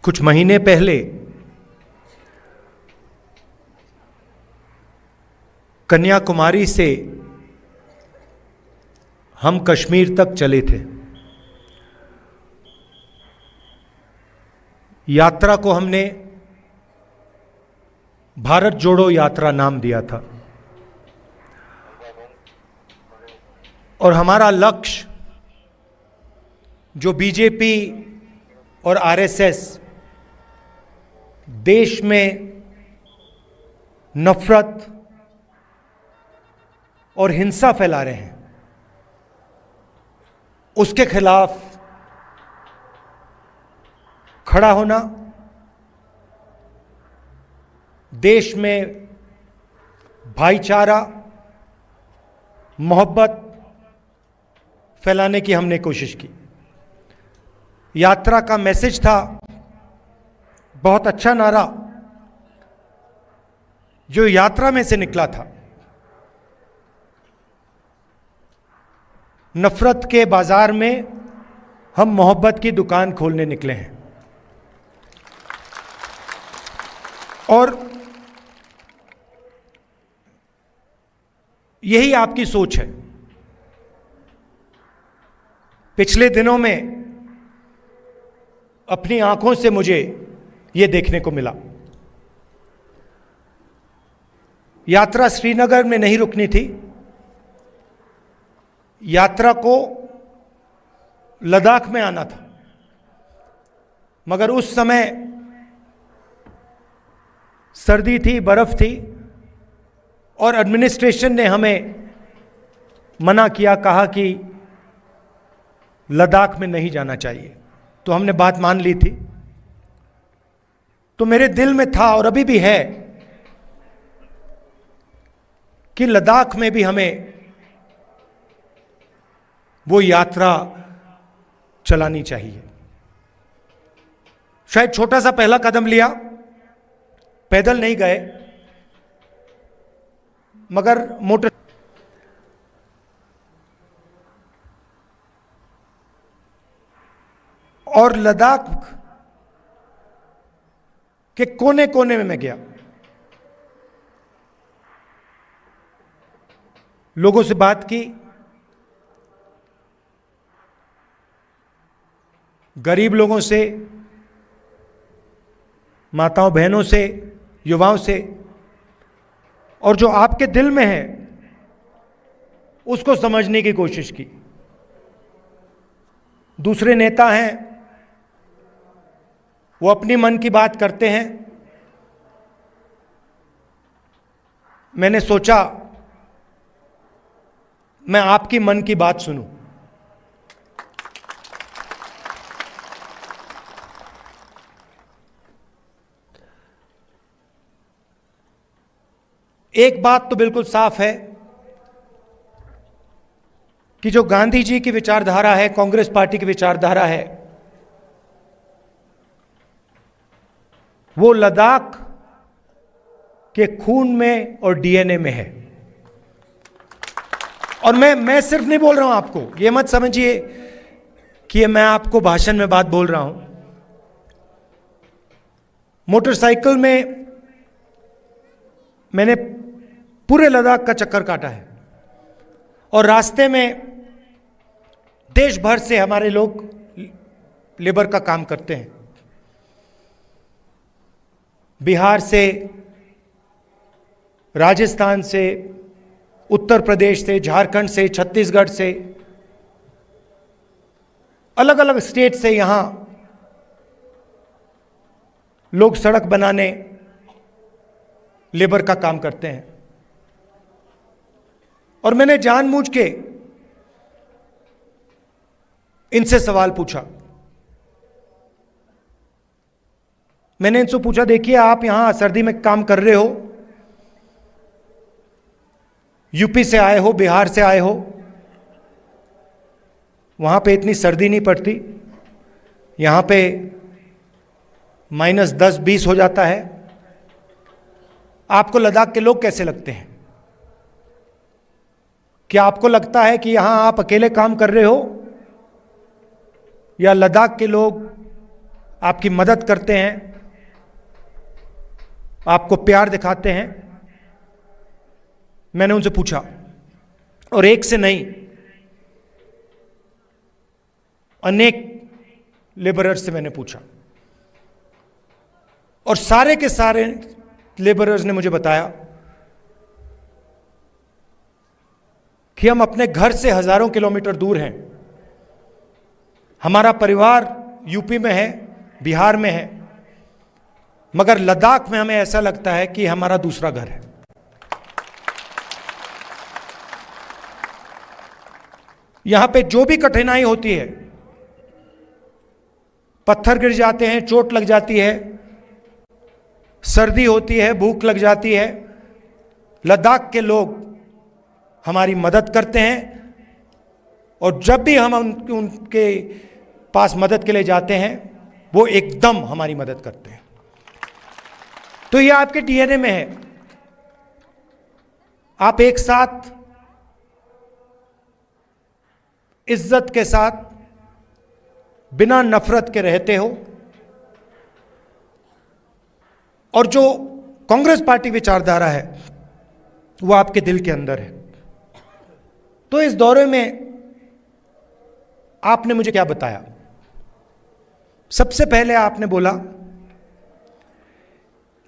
कुछ महीने पहले कन्याकुमारी से हम कश्मीर तक चले थे। यात्रा को हमने भारत जोड़ो यात्रा नाम दिया था और हमारा लक्ष्य जो बीजेपी और आरएसएस देश में नफरत और हिंसा फैला रहे हैं, उसके खिलाफ खड़ा होना, देश में भाईचारा, मोहब्बत फैलाने की हमने कोशिश की। यात्रा का मैसेज था, बहुत अच्छा नारा जो यात्रा में से निकला था, नफरत के बाजार में हम मोहब्बत की दुकान खोलने निकले हैं। और यही आपकी सोच है। पिछले दिनों में अपनी आंखों से मुझे यह देखने को मिला। यात्रा श्रीनगर में नहीं रुकनी थी, यात्रा को लद्दाख में आना था, मगर उस समय सर्दी थी, बर्फ थी और एडमिनिस्ट्रेशन ने हमें मना किया, कहा कि लद्दाख में नहीं जाना चाहिए। तो हमने बात मान ली थी। तो मेरे दिल में था और अभी भी है कि लद्दाख में भी हमें वो यात्रा चलानी चाहिए। शायद छोटा सा पहला कदम लिया, पैदल नहीं गए, मगर मोटर और लद्दाख के कोने कोने में मैं गया, लोगों से बात की, गरीब लोगों से, माताओं बहनों से, युवाओं से, और जो आपके दिल में है उसको समझने की कोशिश की। दूसरे नेता हैं, वो अपनी मन की बात करते हैं। मैंने सोचा मैं आपकी मन की बात सुनूं। एक बात तो बिल्कुल साफ है कि जो गांधी जी की विचारधारा है, कांग्रेस पार्टी की विचारधारा है, वो लद्दाख के खून में और डीएनए में है। और मैं सिर्फ नहीं बोल रहा हूं आपको, ये मत समझिए कि मैं आपको भाषण में बात बोल रहा हूं। मोटरसाइकिल में मैंने पूरे लद्दाख का चक्कर काटा है और रास्ते में देश भर से हमारे लोग लेबर का काम करते हैं। बिहार से, राजस्थान से, उत्तर प्रदेश से, झारखंड से, छत्तीसगढ़ से, अलग अलग स्टेट से यहां लोग सड़क बनाने, लेबर का काम करते हैं। और मैंने जानबूझ के इनसे सवाल पूछा। मैंने इनसे पूछा, देखिए आप यहां सर्दी में काम कर रहे हो, यूपी से आए हो, बिहार से आए हो, वहां पे इतनी सर्दी नहीं पड़ती, यहां पे -10-20 हो जाता है, आपको लद्दाख के लोग कैसे लगते हैं? क्या आपको लगता है कि यहां आप अकेले काम कर रहे हो या लद्दाख के लोग आपकी मदद करते हैं, आपको प्यार दिखाते हैं। मैंने उनसे पूछा, और एक से नहीं, अनेक लेबरर्स से मैंने पूछा, और सारे के सारे लेबरर्स ने मुझे बताया कि हम अपने घर से हजारों किलोमीटर दूर हैं, हमारा परिवार यूपी में है, बिहार में है, मगर लद्दाख में हमें ऐसा लगता है कि हमारा दूसरा घर है। यहां पे जो भी कठिनाई होती है, पत्थर गिर जाते हैं, चोट लग जाती है, सर्दी होती है, भूख लग जाती है, लद्दाख के लोग हमारी मदद करते हैं, और जब भी हम उनके पास मदद के लिए जाते हैं, वो एकदम हमारी मदद करते हैं। तो ये आपके डीएनए में है। आप एक साथ इज्जत के साथ बिना नफरत के रहते हो, और जो कांग्रेस पार्टी विचारधारा है वो आपके दिल के अंदर है। तो इस दौरे में आपने मुझे क्या बताया? सबसे पहले आपने बोला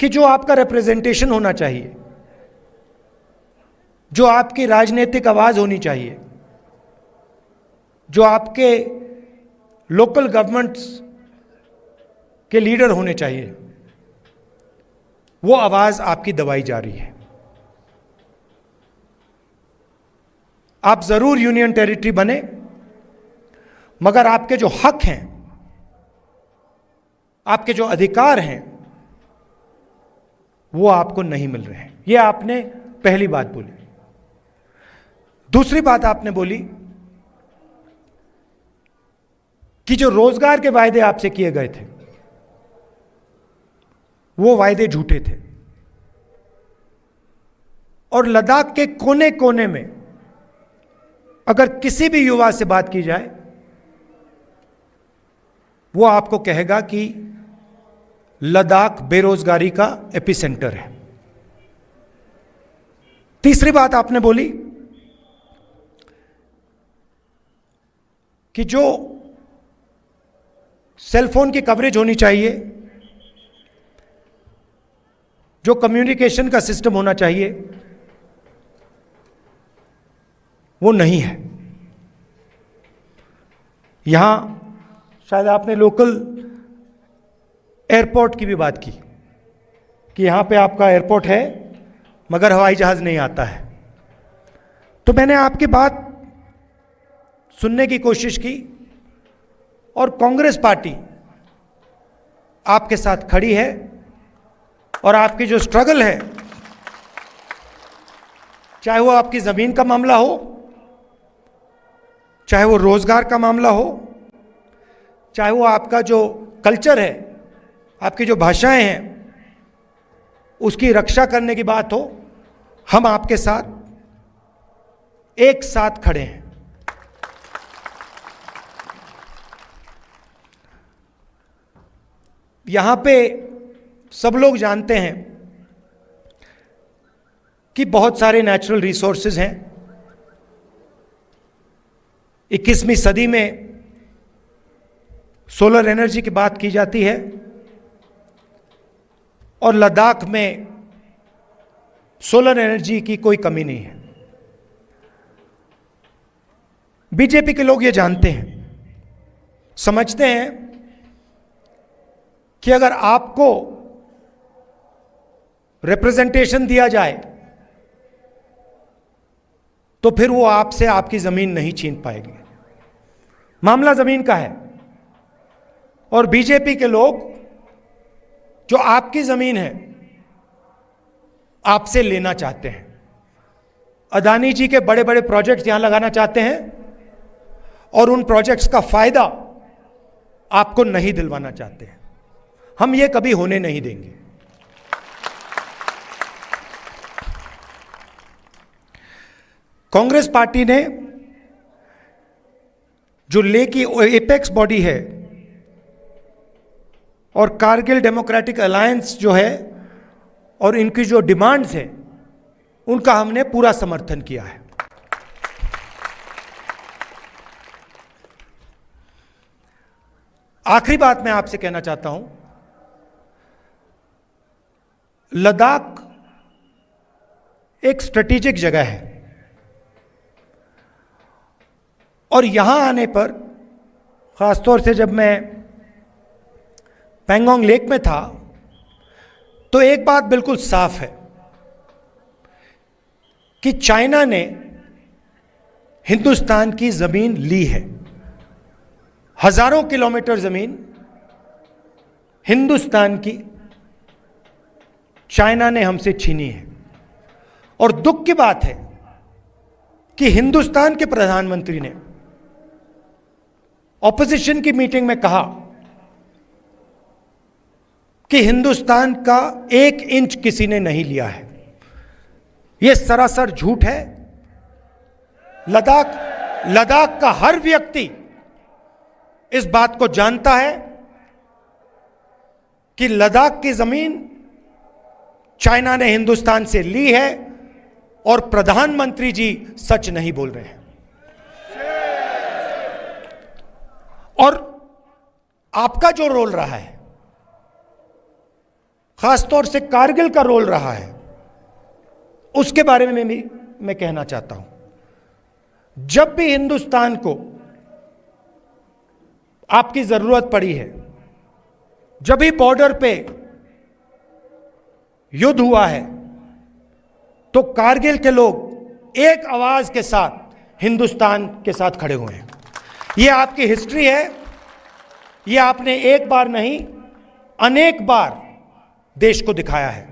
कि जो आपका रिप्रेजेंटेशन होना चाहिए, जो आपकी राजनीतिक आवाज होनी चाहिए, जो आपके लोकल गवर्नमेंट्स के लीडर होने चाहिए, वो आवाज आपकी दबाई जा रही है। आप जरूर यूनियन टेरिटरी बने, मगर आपके जो हक हैं, आपके जो अधिकार हैं, वो आपको नहीं मिल रहे हैं। ये आपने पहली बात बोली। दूसरी बात आपने बोली कि जो रोजगार के वायदे आपसे किए गए थे, वो वायदे झूठे थे, और लद्दाख के कोने कोने में अगर किसी भी युवा से बात की जाए, वो आपको कहेगा कि लद्दाख बेरोजगारी का एपिसेंटर है। तीसरी बात आपने बोली कि जो सेलफोन की कवरेज होनी चाहिए, जो कम्युनिकेशन का सिस्टम होना चाहिए, वो नहीं है। यहां शायद आपने लोकल एयरपोर्ट की भी बात की कि यहां पे आपका एयरपोर्ट है मगर हवाई जहाज नहीं आता है। तो मैंने आपकी बात सुनने की कोशिश की, और कांग्रेस पार्टी आपके साथ खड़ी है, और आपकी जो स्ट्रगल है, चाहे वो आपकी जमीन का मामला हो, चाहे वो रोजगार का मामला हो, चाहे वो आपका जो कल्चर है, आपकी जो भाषाएं हैं, उसकी रक्षा करने की बात हो, हम आपके साथ एक साथ खड़े हैं। यहां पे सब लोग जानते हैं कि बहुत सारे नेचुरल रिसोर्सेज हैं। 21वीं सदी में सोलर एनर्जी की बात की जाती है, और लद्दाख में सोलर एनर्जी की कोई कमी नहीं है। बीजेपी के लोग ये जानते हैं, समझते हैं कि अगर आपको रिप्रेजेंटेशन दिया जाए तो फिर वो आपसे आपकी जमीन नहीं छीन पाएंगे। मामला जमीन का है, और बीजेपी के लोग जो आपकी जमीन है आपसे लेना चाहते हैं। अदानी जी के बड़े बड़े प्रोजेक्ट्स यहां लगाना चाहते हैं, और उन प्रोजेक्ट्स का फायदा आपको नहीं दिलवाना चाहते हैं। हम ये कभी होने नहीं देंगे। कांग्रेस पार्टी ने जो ले की एपेक्स बॉडी है, और कारगिल डेमोक्रेटिक अलायंस जो है और इनकी जो डिमांड्स हैं उनका हमने पूरा समर्थन किया है। आखिरी बात मैं आपसे कहना चाहता हूं, लद्दाख एक स्ट्रेटेजिक जगह है और यहां आने पर, खासतौर से जब मैं पैंगोंग लेक में था, तो एक बात बिल्कुल साफ है कि चाइना ने हिंदुस्तान की जमीन ली है। हजारों किलोमीटर जमीन हिंदुस्तान की चाइना ने हमसे छीनी है। और दुख की बात है कि हिंदुस्तान के प्रधानमंत्री ने ऑपोजिशन की मीटिंग में कहा कि हिंदुस्तान का 1 इंच किसी ने नहीं लिया है। यह सरासर झूठ है। लद्दाख का हर व्यक्ति इस बात को जानता है कि लद्दाख की जमीन चाइना ने हिंदुस्तान से ली है और प्रधानमंत्री जी सच नहीं बोल रहे हैं। और आपका जो रोल रहा है, खासतौर से कारगिल का रोल रहा है, उसके बारे में भी मैं कहना चाहता हूं। जब भी हिंदुस्तान को आपकी जरूरत पड़ी है, जब भी बॉर्डर पे युद्ध हुआ है, तो कारगिल के लोग एक आवाज के साथ हिंदुस्तान के साथ खड़े हुए हैं। यह आपकी हिस्ट्री है। यह आपने एक बार नहीं, अनेक बार देश को दिखाया है।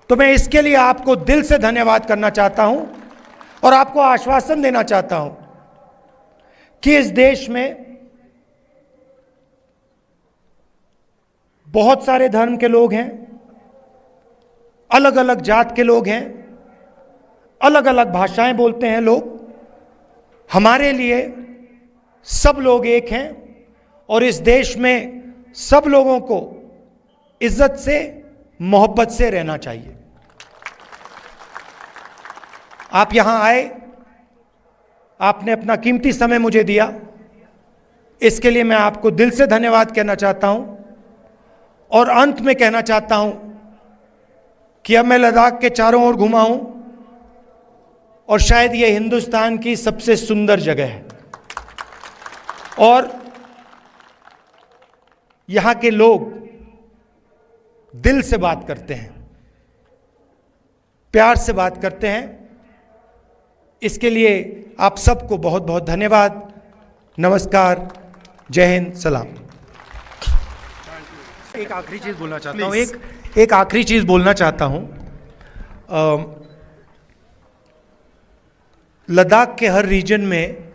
तो मैं इसके लिए आपको दिल से धन्यवाद करना चाहता हूं और आपको आश्वासन देना चाहता हूं कि इस देश में बहुत सारे धर्म के लोग हैं, अलग अलग जात के लोग हैं, अलग अलग भाषाएं बोलते हैं लोग। हमारे लिए सब लोग एक हैं और इस देश में सब लोगों को इज्जत से, मोहब्बत से रहना चाहिए। आप यहां आए, आपने अपना कीमती समय मुझे दिया, इसके लिए मैं आपको दिल से धन्यवाद कहना चाहता हूं। और अंत में कहना चाहता हूं कि अब मैं लद्दाख के चारों ओर घुमा हूं और शायद यह हिंदुस्तान की सबसे सुंदर जगह है और यहां के लोग दिल से बात करते हैं, प्यार से बात करते हैं। इसके लिए आप सबको बहुत बहुत धन्यवाद। नमस्कार, जय हिंद, सलाम। एक आखिरी चीज बोलना चाहता हूं, एक आखिरी चीज बोलना चाहता हूं। लद्दाख के हर रीजन में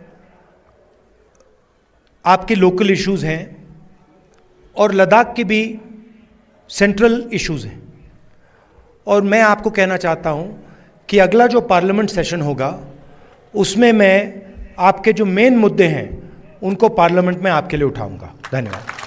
आपके लोकल इश्यूज हैं और लद्दाख की भी सेंट्रल इश्यूज हैं। और मैं आपको कहना चाहता हूं कि अगला जो पार्लियामेंट सेशन होगा उसमें मैं आपके जो मेन मुद्दे हैं उनको पार्लियामेंट में आपके लिए उठाऊंगा। धन्यवाद।